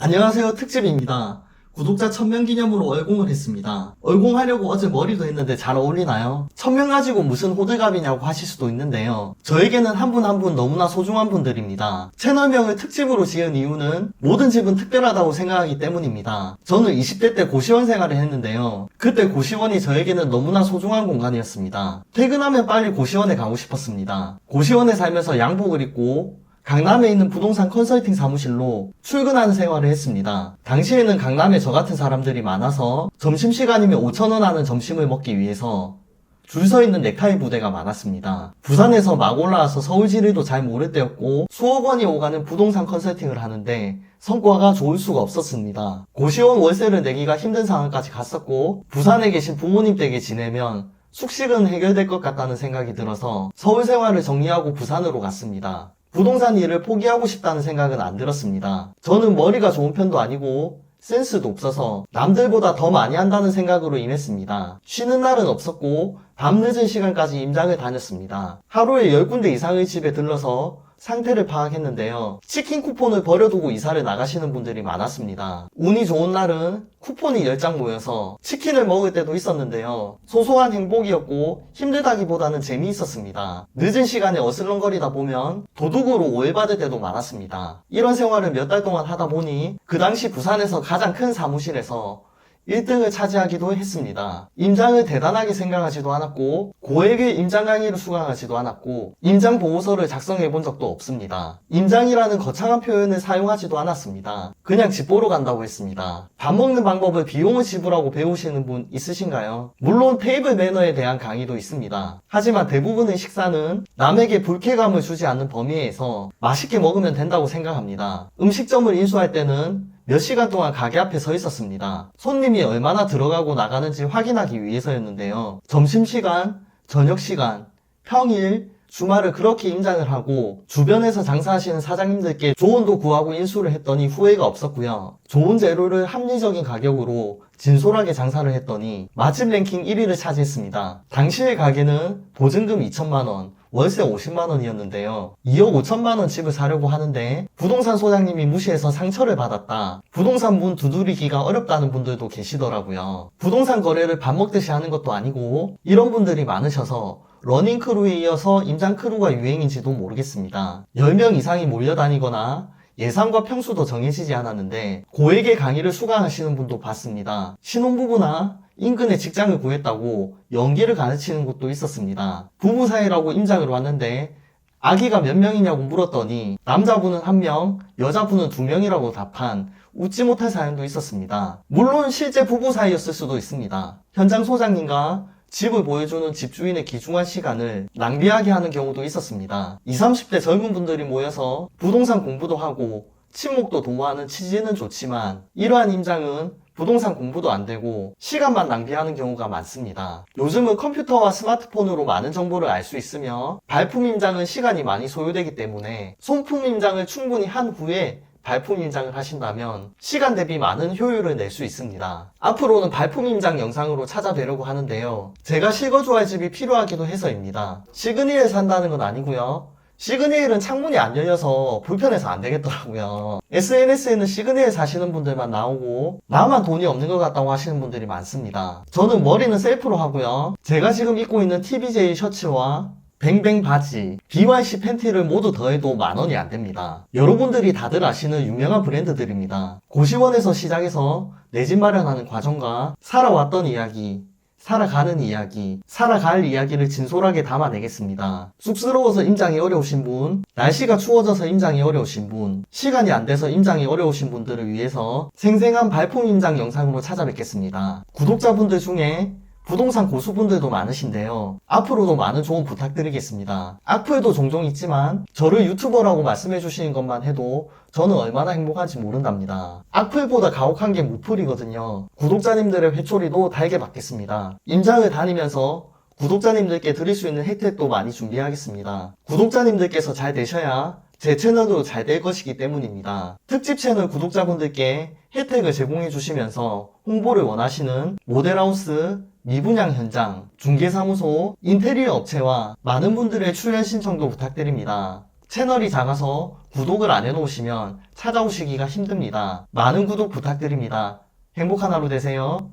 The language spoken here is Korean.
안녕하세요, 특집입니다. 구독자 1000명 기념으로 얼공을 했습니다. 얼공하려고 어제 머리도 했는데 잘 어울리나요? 1000명 가지고 무슨 호들갑이냐고 하실 수도 있는데요. 저에게는 한 분 한 분 너무나 소중한 분들입니다. 채널명을 특집으로 지은 이유는 모든 집은 특별하다고 생각하기 때문입니다. 저는 20대 때 고시원 생활을 했는데요. 그때 고시원이 저에게는 너무나 소중한 공간이었습니다. 퇴근하면 빨리 고시원에 가고 싶었습니다. 고시원에 살면서 양복을 입고 강남에 있는 부동산 컨설팅 사무실로 출근하는 생활을 했습니다. 당시에는 강남에 저 같은 사람들이 많아서 점심시간이면 5,000원 하는 점심을 먹기 위해서 줄 서 있는 넥타이 부대가 많았습니다. 부산에서 막 올라와서 서울 지리도 잘 모를 때였고 수억 원이 오가는 부동산 컨설팅을 하는데 성과가 좋을 수가 없었습니다. 고시원 월세를 내기가 힘든 상황까지 갔었고 부산에 계신 부모님 댁에 지내면 숙식은 해결될 것 같다는 생각이 들어서 서울 생활을 정리하고 부산으로 갔습니다. 부동산 일을 포기하고 싶다는 생각은 안 들었습니다. 저는 머리가 좋은 편도 아니고 센스도 없어서 남들보다 더 많이 한다는 생각으로 임했습니다. 쉬는 날은 없었고 밤늦은 시간까지 임장을 다녔습니다. 하루에 10군데 이상의 집에 들러서 상태를 파악했는데요. 치킨 쿠폰을 버려두고 이사를 나가시는 분들이 많았습니다. 운이 좋은 날은 쿠폰이 10장 모여서 치킨을 먹을 때도 있었는데요. 소소한 행복이었고 힘들다기보다는 재미있었습니다. 늦은 시간에 어슬렁거리다 보면 도둑으로 오해받을 때도 많았습니다. 이런 생활을 몇 달 동안 하다 보니 그 당시 부산에서 가장 큰 사무실에서 1등을 차지하기도 했습니다. 임장을 대단하게 생각하지도 않았고 고액의 임장 강의를 수강하지도 않았고 임장 보고서를 작성해 본 적도 없습니다. 임장이라는 거창한 표현을 사용하지도 않았습니다. 그냥 집 보러 간다고 했습니다. 밥 먹는 방법을 비용을 지불하고 배우시는 분 있으신가요? 물론 테이블 매너에 대한 강의도 있습니다. 하지만 대부분의 식사는 남에게 불쾌감을 주지 않는 범위에서 맛있게 먹으면 된다고 생각합니다. 음식점을 인수할 때는 몇 시간 동안 가게 앞에 서 있었습니다. 손님이 얼마나 들어가고 나가는지 확인하기 위해서였는데요. 점심시간, 저녁시간, 평일, 주말을 그렇게 임장을 하고 주변에서 장사하시는 사장님들께 조언도 구하고 인수를 했더니 후회가 없었고요. 좋은 재료를 합리적인 가격으로 진솔하게 장사를 했더니 맛집 랭킹 1위를 차지했습니다. 당시의 가게는 보증금 2천만원, 월세 50만원이었는데요. 2억 5천만원 집을 사려고 하는데 부동산 소장님이 무시해서 상처를 받았다. 부동산 문 두드리기가 어렵다는 분들도 계시더라고요. 부동산 거래를 밥 먹듯이 하는 것도 아니고 이런 분들이 많으셔서 러닝 크루에 이어서 임장 크루가 유행인지도 모르겠습니다. 10명 이상이 몰려다니거나 예산과 평수도 정해지지 않았는데 고액의 강의를 수강하시는 분도 봤습니다. 신혼부부나 인근에 직장을 구했다고 연기를 가르치는 곳도 있었습니다. 부부 사이라고 임장을 왔는데 아기가 몇 명이냐고 물었더니 남자분은 1명, 여자분은 2명이라고 답한 웃지 못할 사연도 있었습니다. 물론 실제 부부 사이였을 수도 있습니다. 현장 소장님과 집을 보여주는 집주인의 귀중한 시간을 낭비하게 하는 경우도 있었습니다. 20, 30대 젊은 분들이 모여서 부동산 공부도 하고 친목도 도모하는 취지는 좋지만 이러한 임장은 부동산 공부도 안 되고 시간만 낭비하는 경우가 많습니다. 요즘은 컴퓨터와 스마트폰으로 많은 정보를 알 수 있으며 발품 임장은 시간이 많이 소요되기 때문에 손품 임장을 충분히 한 후에 발품 임장을 하신다면 시간 대비 많은 효율을 낼 수 있습니다. 앞으로는 발품 임장 영상으로 찾아뵈려고 하는데요. 제가 실거주할 집이 필요하기도 해서입니다. 시그니엘 산다는 건 아니고요. 시그니엘은 창문이 안 열려서 불편해서 안 되겠더라고요. SNS에는 시그니엘 사시는 분들만 나오고 나만 돈이 없는 것 같다고 하시는 분들이 많습니다. 저는 머리는 셀프로 하고요. 제가 지금 입고 있는 TBJ 셔츠와 뱅뱅 바지, BYC 팬티를 모두 더해도 10,000원이 안 됩니다. 여러분들이 다들 아시는 유명한 브랜드들입니다. 고시원에서 시작해서 내 집 마련하는 과정과 살아왔던 이야기, 살아가는 이야기, 살아갈 이야기를 진솔하게 담아내겠습니다. 쑥스러워서 임장이 어려우신 분, 날씨가 추워져서 임장이 어려우신 분, 시간이 안 돼서 임장이 어려우신 분들을 위해서 생생한 발품 임장 영상으로 찾아뵙겠습니다. 구독자분들 중에 부동산 고수분들도 많으신데요. 앞으로도 많은 조언 부탁드리겠습니다. 악플도 종종 있지만 저를 유튜버라고 말씀해 주시는 것만 해도 저는 얼마나 행복한지 모른답니다. 악플보다 가혹한 게 무플이거든요. 구독자님들의 회초리도 달게 받겠습니다. 임장을 다니면서 구독자님들께 드릴 수 있는 혜택도 많이 준비하겠습니다. 구독자님들께서 잘 되셔야 제 채널도 잘 될 것이기 때문입니다. 특집 채널 구독자분들께 혜택을 제공해 주시면서 홍보를 원하시는 모델하우스, 미분양 현장, 중개사무소, 인테리어 업체와 많은 분들의 출연 신청도 부탁드립니다. 채널이 작아서 구독을 안 해놓으시면 찾아오시기가 힘듭니다. 많은 구독 부탁드립니다. 행복한 하루 되세요.